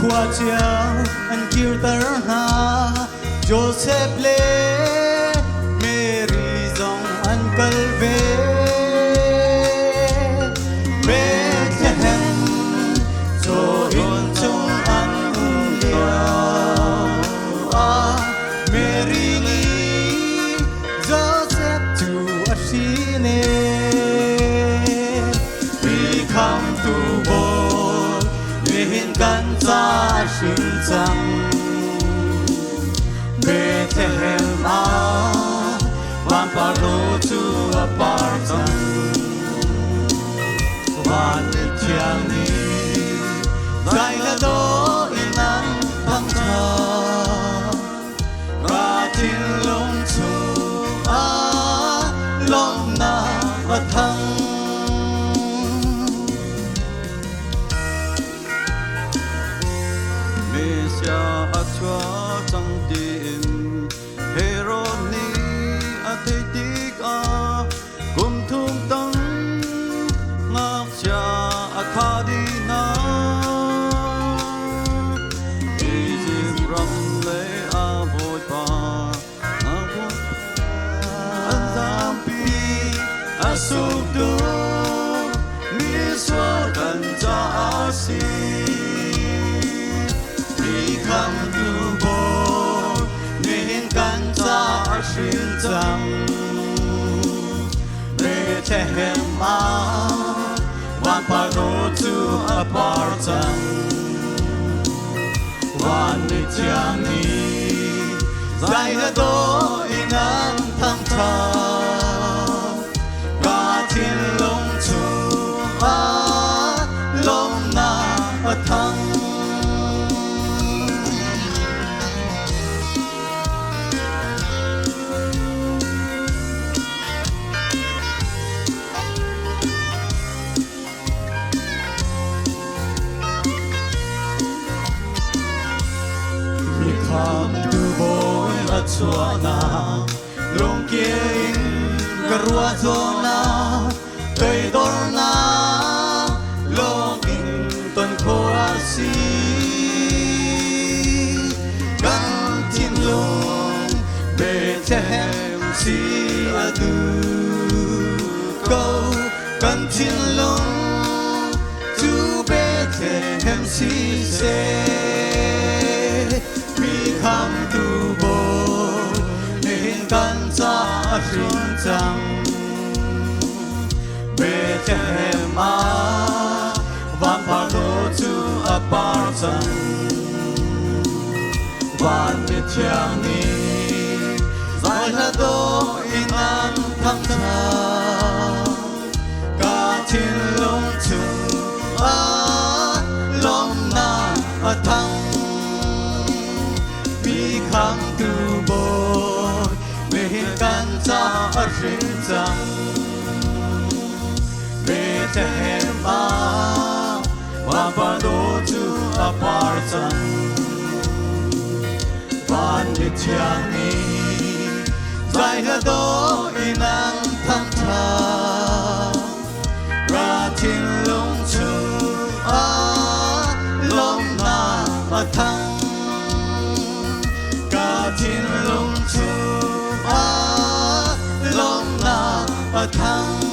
khoa chiao anh kêu tớ na Joseph lê Mary dòng anh cල් về Bethlehem cho in trong anh liao Mary ni Joseph chu ashine we come to board in gan cha shin chang Bethlehem one part to a part one eternity Dai la do in an thăng trà ra thiên long chu long na và thăng Mesia achua chang tin heroni athetik a kum thum tang ngak cha akhadina Egypt ram le a boy pa ngak Zampi asuk du miswa kan cha asi Come to board Nihin kan cha shin chang Bethlehem one part to a part one eternity Zai la do in an thăng trà Ra thiên long chu long na thăng Come to boy a chuana long kia garua zona tây dorna long in ton khoasi gan tin long Bethlehem si adu go gan tin long to Bethlehem si say Come to board Nihin kan cha shin chang Bethlehem one part to a part one eternity Zai la do in an thăng trà Cả thiên long chu long na thăng We come to board Nihin kan cha shin chang Bethlehem one part to a part one eternity Zai la do in an thăng trà Ra thiên long chu long na thăng thiên long chu long na thăng